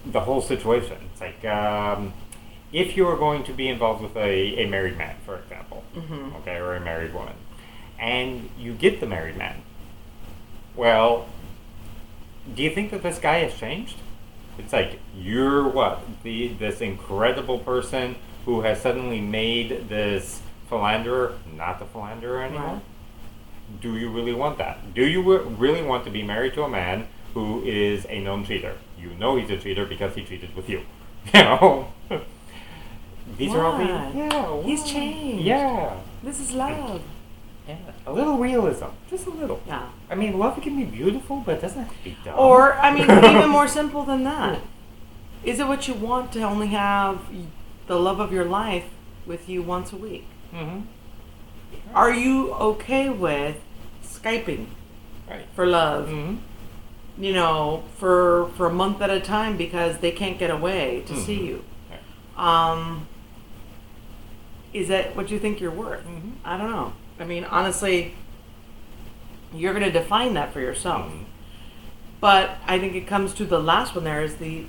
the whole situation. It's like, if you are going to be involved with a married man, for example, okay, or a married woman, and you get the married man, well, do you think that this guy has changed? It's like, you're this incredible person who has suddenly made this philanderer not the philanderer anymore? Right. Do you really want that? Do you really want to be married to a man who is a known cheater? You know he's a cheater because he cheated with you. These are all the... He's changed. Yeah. This is love. Yeah, a little realism, just a little. Yeah. I mean, love can be beautiful, but it doesn't have to be dumb. Or, I mean, even more simple than that. Is it what you want to only have the love of your life with you once a week? Mm-hmm. Are you okay with Skyping for love? Mm-hmm. You know, for a month at a time because they can't get away to see you. Is that what you think you're worth? Mm-hmm. I don't know. I mean, honestly, you're going to define that for yourself. Mm-hmm. But I think it comes to the last one there is the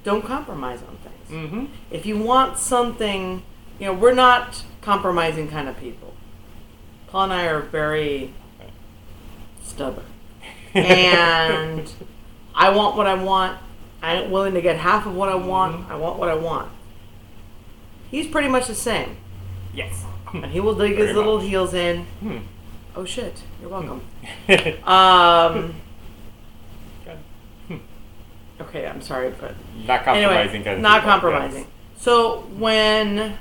don't compromise on things. Mm-hmm. If you want something, you know, we're not compromising kind of people. Paul and I are very stubborn. And I want what I want. I'm willing to get half of what I want. Mm-hmm. I want what I want. He's pretty much the same. Yes. And he will dig his little heels in. Oh shit, you're welcome. Okay, I'm sorry, but not compromising. Anyway, not compromising. Yes. So when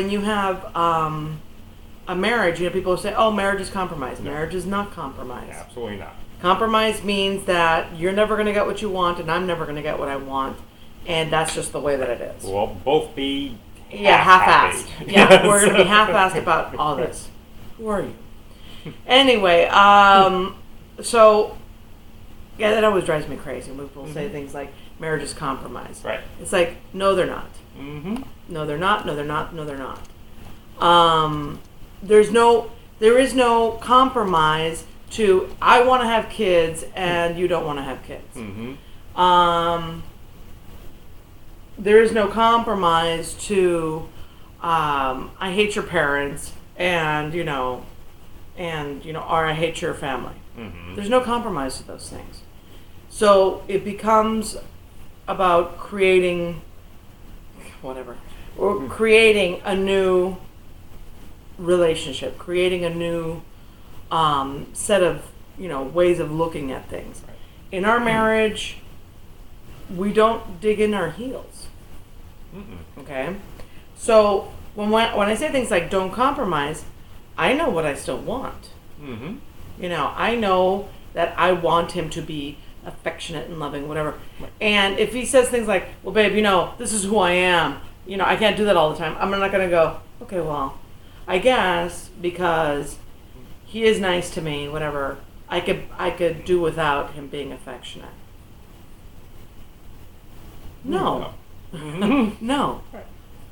you have a marriage, you know, people say, "Oh, marriage is compromise." No. Marriage is not compromise. Yeah, absolutely not. Compromise means that you're never going to get what you want, and I'm never going to get what I want, and that's just the way that it is. We'll both be half-assed. Yeah, we're going to be half-assed about all this. Who are you? Anyway, so yeah, that always drives me crazy when people say things like marriage is compromise. Right. It's like, no, they're not. Mm-hmm. No, they're not. No, they're not. No, they're not. There is no compromise to I want to have kids and you don't want to have kids. Mm-hmm. There is no compromise to I hate your parents and or I hate your family. Mm-hmm. There's no compromise to those things. So it becomes about creating whatever, or creating a new relationship, creating a new set of ways of looking at things. Right. In our marriage, we don't dig in our heels. Mm-mm. Okay, so when I say things like "don't compromise," I know what I still want. Mm-hmm. I know that I want him to be affectionate and loving, whatever. Right. And if he says things like, "Well, babe, this is who I am. I can't do that all the time." I'm not going to go, "Okay, well, I guess because he is nice to me, whatever. I could do without him being affectionate." No. Mm-hmm. No. Right.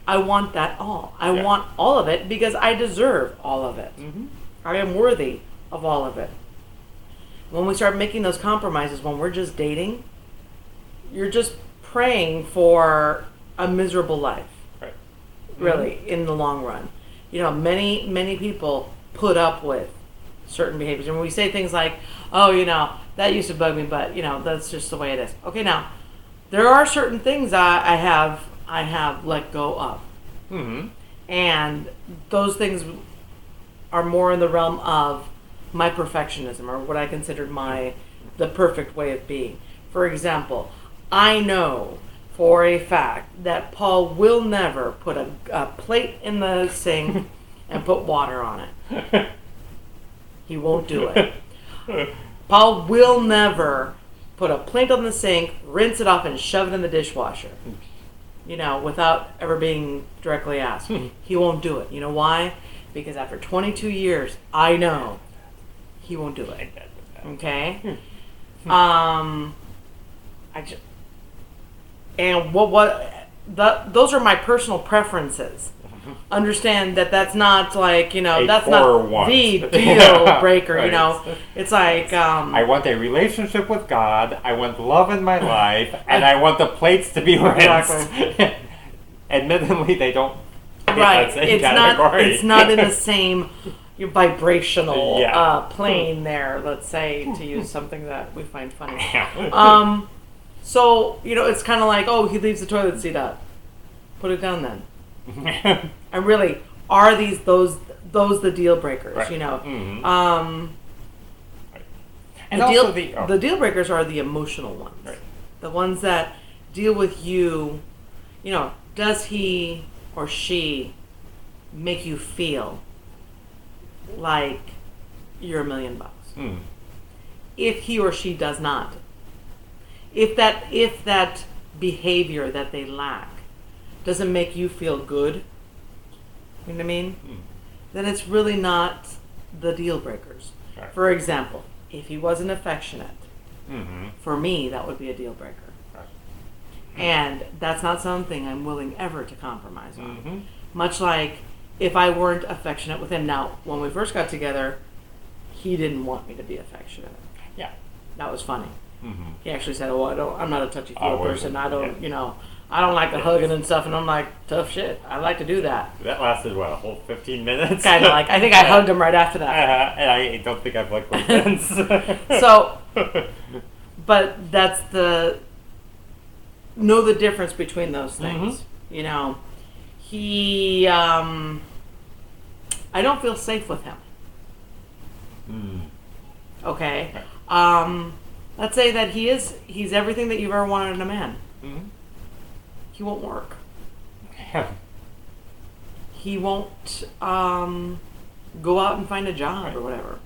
I want that all. I want all of it because I deserve all of it. Mm-hmm. I am worthy of all of it. When we start making those compromises, when we're just dating, you're just praying for a miserable life. Right. Really, mm-hmm. in the long run. Many people put up with certain behaviors. And when we say things like, "Oh, that used to bug me, but, that's just the way it is." Okay, now, there are certain things I have let go of. Mm-hmm. And those things are more in the realm of my perfectionism, or what I consider the perfect way of being. For example, I know for a fact that Paul will never put a plate in the sink and put water on it. He won't do it. Paul will never put a plate on the sink, rinse it off, and shove it in the dishwasher. Without ever being directly asked. He won't do it. You know why? Because after 22 years, I know he won't do it. Okay? Those are my personal preferences. Understand that's not like, that's not the deal breaker, right. It's like... I want a relationship with God, I want love in my life, and I want the plates to be rinsed. Exactly. Admittedly, they don't fit that same category. It's not in the same vibrational plane there, let's say, to use something that we find funny. So, it's kind of like, oh, he leaves the toilet seat up. Put it down then. And really, are those the deal breakers? Right. Mm-hmm. And the deal breakers are the emotional ones, right. The ones that deal with you. Does he or she make you feel like you're $1 million. If he or she does not, if that behavior that they lack doesn't make you feel good, you know what I mean? Then it's really not the deal breakers. Right. For example, if he wasn't affectionate, for me that would be a deal breaker. Right. And that's not something I'm willing ever to compromise on. Much like if I weren't affectionate with him. Now, when we first got together, he didn't want me to be affectionate. Yeah. That was funny. He actually said, "Oh, I'm not a touchy-feely person. I don't, yeah. I don't like the hugging and stuff." And I'm like, "Tough shit. I like to do that." That lasted, what, a whole 15 minutes? Kind of like, I think I hugged him right after that. And I don't think I've liked those since. So, but that's know the difference between those things. You know, I don't feel safe with him. Okay. Let's say that he's everything that you've ever wanted in a man. He won't work. He won't go out and find a job or whatever.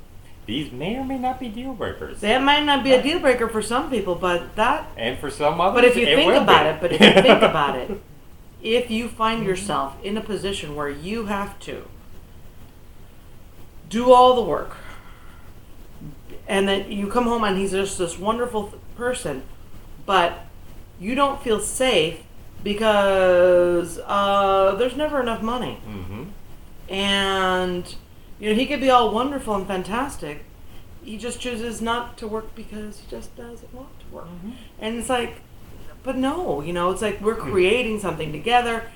These may or may not be deal breakers. That might not be a deal breaker for some people, but that... And for some others, But if you think about it, if you find yourself in a position where you have to do all the work, and then you come home and he's just this wonderful person, but you don't feel safe because there's never enough money. And he could be all wonderful and fantastic. He just chooses not to work because he just doesn't want to work. And it's like, but no, it's like we're creating something together.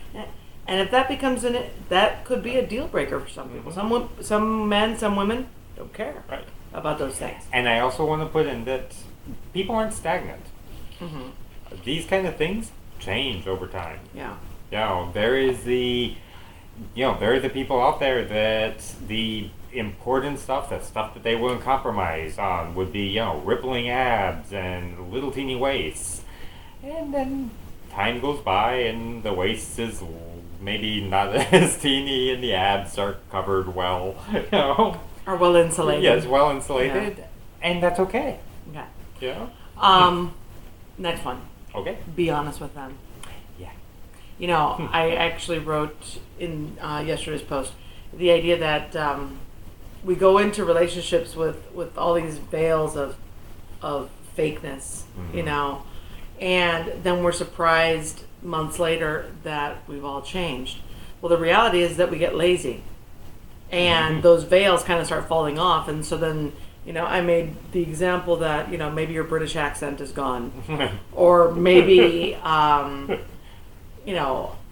And if that becomes that could be a deal breaker for some people. Some men, some women don't care about those things. And I also want to put in that people aren't stagnant. These kind of things change over time. There is the people out there that the important stuff, the stuff that they wouldn't compromise on, would be rippling abs and little teeny waists. And then time goes by and the waist is maybe not as teeny and the abs are covered well, Are well insulated. Yes, well insulated. And that's okay. Okay. Yeah. Next one. Okay. Be honest with them. Yeah. I actually wrote in yesterday's post the idea that we go into relationships with all these veils of fakeness, and then we're surprised months later that we've all changed. Well, the reality is that we get lazy, and those veils kind of start falling off, and so then I made the example that maybe your British accent is gone, or maybe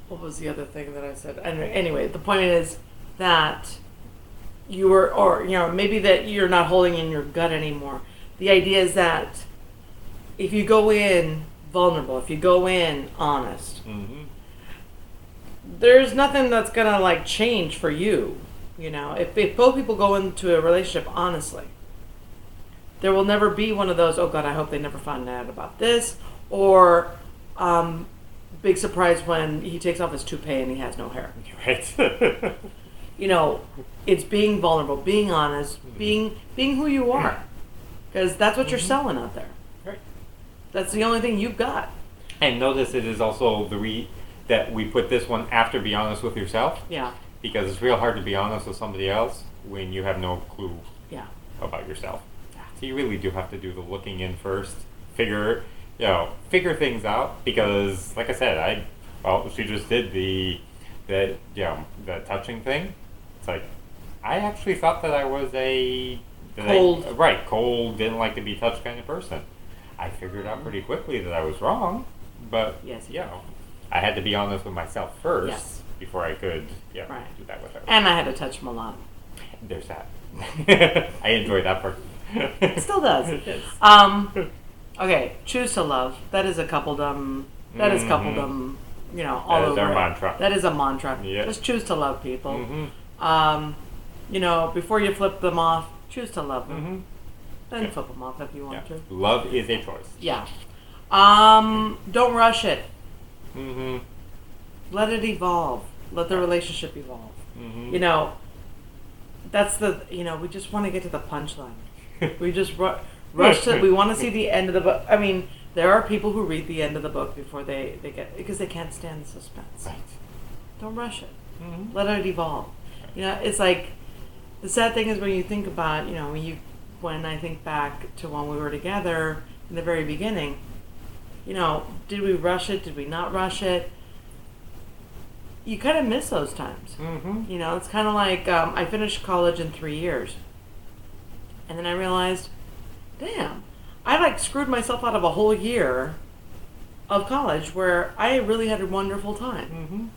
what was the other thing that I said? Anyway, the point is that maybe that you're not holding in your gut anymore. The idea is that if you go in vulnerable, if you go in honest, there's nothing that's gonna change for you. If both people go into a relationship honestly, there will never be one of those, oh God, I hope they never find out about this, or big surprise when he takes off his toupee and he has no hair. Right. It's being vulnerable, being honest, being who you are, because that's what you're selling out there. Right. That's the only thing you've got. And notice it is also that we put this one after be honest with yourself. Yeah. Because it's real hard to be honest with somebody else when you have no clue about yourself. So you really do have to do the looking in first, figure things out, because like I said, she just did the touching thing. It's like, I actually thought that I was cold, didn't like to be touched kind of person. I figured out pretty quickly that I was wrong, but I had to be honest with myself first before I could do that with her. And I had to touch him a lot. There's that. I enjoy that part. It still does. Okay, choose to love. That is a coupledom. That is coupledom. All over. That is our mantra. That is a mantra. Yep. Just choose to love people. Before you flip them off, choose to love them. Then flip them off if you want to. Love is a choice. Yeah. Don't rush it. Let it evolve. Let the relationship evolve. that's we just want to get to the punchline. We just rush to. We want to see the end of the book. I mean, there are people who read the end of the book before they get because they can't stand the suspense. Right. Don't rush it. Mm-hmm. Let it evolve. It's like the sad thing is when you think about when I think back to when we were together in the very beginning. Did we rush it? Did we not rush it? You kind of miss those times. Mm-hmm. It's kind of like I finished college in 3 years. And then I realized, damn, I screwed myself out of a whole year of college where I really had a wonderful time. Mm-hmm.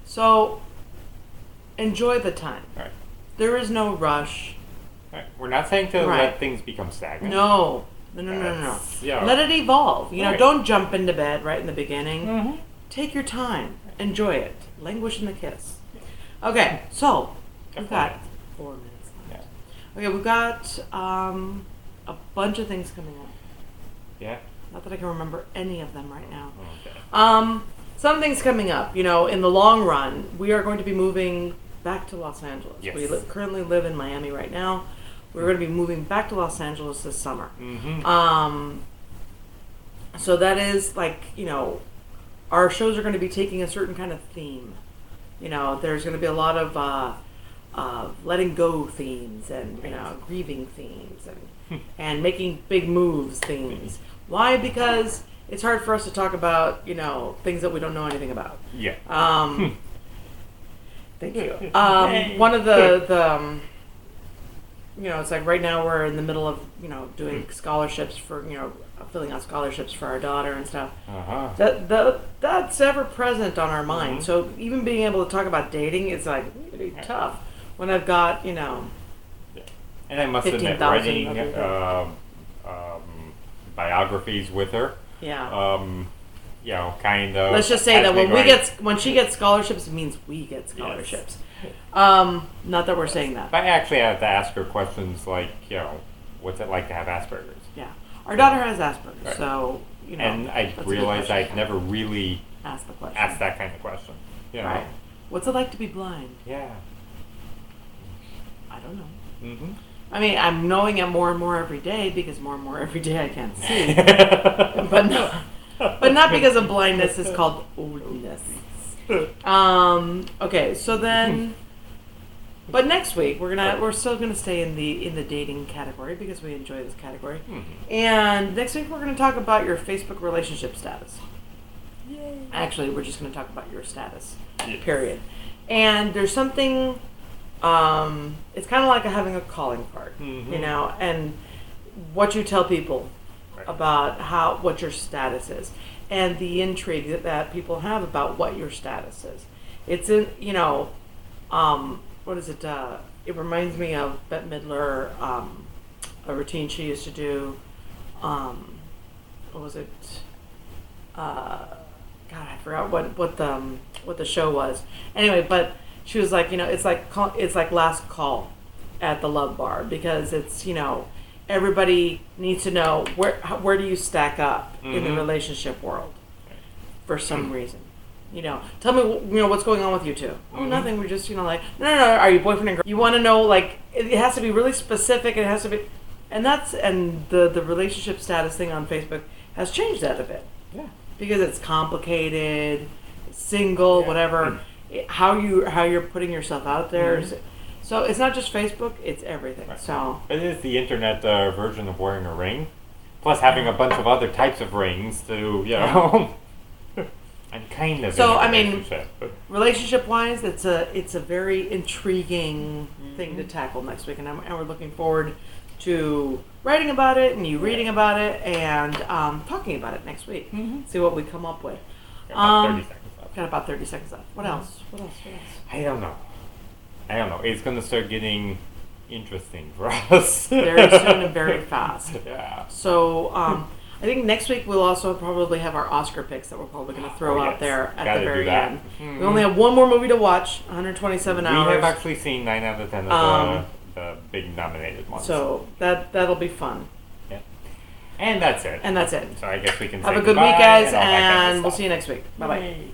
So, enjoy the time. Right. There is no rush. Right. We're not saying to let things become stagnant. No. Yeah. Let it evolve. Don't jump into bed right in the beginning. Mm-hmm. Take your time. Enjoy it. Languish in the kiss. Okay, so we've got 4 minutes left. Yeah. Okay, we've got a bunch of things coming up. Yeah. Not that I can remember any of them right now. Okay. Some things coming up. In the long run, we are going to be moving back to Los Angeles. Yes. We currently live in Miami right now. We're going to be moving back to Los Angeles this summer. Mm-hmm. So that is our shows are going to be taking a certain kind of theme. There's going to be a lot of letting go themes and grieving themes and making big moves themes. Why? Because it's hard for us to talk about things that we don't know anything about. Yeah. Thank you. One of the it's like right now we're in the middle of doing scholarships for filling out scholarships for our daughter and stuff. Uh-huh. That's ever present on our mind. Mm-hmm. So even being able to talk about dating is really tough when I've got Yeah. And I must admit, writing biographies with her. Yeah. Kind of. Let's just say that when she gets scholarships, it means we get scholarships. Yes. Not that we're saying that. But I actually have to ask her questions like, what's it like to have Asperger's? Yeah. Our daughter has Asperger's, right. So, And I realized I'd never really asked that kind of question. Right. What's it like to be blind? Yeah. I don't know. Mm-hmm. I mean, I'm knowing it more and more every day because more and more every day I can't see. but not because of blindness. It's called oldness. Okay, so then, but next week we're still gonna stay in the dating category because we enjoy this category. Mm-hmm. And next week we're gonna talk about your Facebook relationship status. Yay. Actually, we're just gonna talk about your status. Yes. Period. And there's something. It's kind of like having a calling card, mm-hmm. And what you tell people right. about what your status is, and the intrigue that people have about what your status is. It's in, what is it? It reminds me of Bette Midler, a routine she used to do. What was it? God, I forgot what the show was. Anyway, but she was like, it's like last call at the Love Bar because it's, everybody needs to know where do you stack up mm-hmm. in the relationship world for some reason. Tell me, what's going on with you two? Mm-hmm. Oh, nothing. We're just, no, are you boyfriend and girl? You want to know, it has to be really specific. It has to be, and the relationship status thing on Facebook has changed that a bit. Yeah. Because it's complicated, single, whatever. Mm-hmm. How you're putting yourself out there. Mm-hmm. So it's not just Facebook, it's everything. Right. So it is the internet version of wearing a ring, plus having a bunch of other types of rings to, and kind of. So I mean, relationship-wise, it's a very intriguing mm-hmm. thing to tackle next week, and we're looking forward to writing about it and you reading about it and talking about it next week. Mm-hmm. See what we come up with. About 30 seconds left. Got about 30 seconds left. What else? I don't know. It's going to start getting interesting for us. Very soon and very fast. Yeah. So, I think next week we'll also probably have our Oscar picks that we're probably going to throw out there at the very end. Mm-hmm. We only have one more movie to watch, 127 hours. We have actually seen 9 out of 10 of the big nominated ones. So, that'll be fun. Yeah. And that's it. And that's it. So I guess we can have say a good goodbye week, guys, and we'll see you next week. Bye-bye. Yay.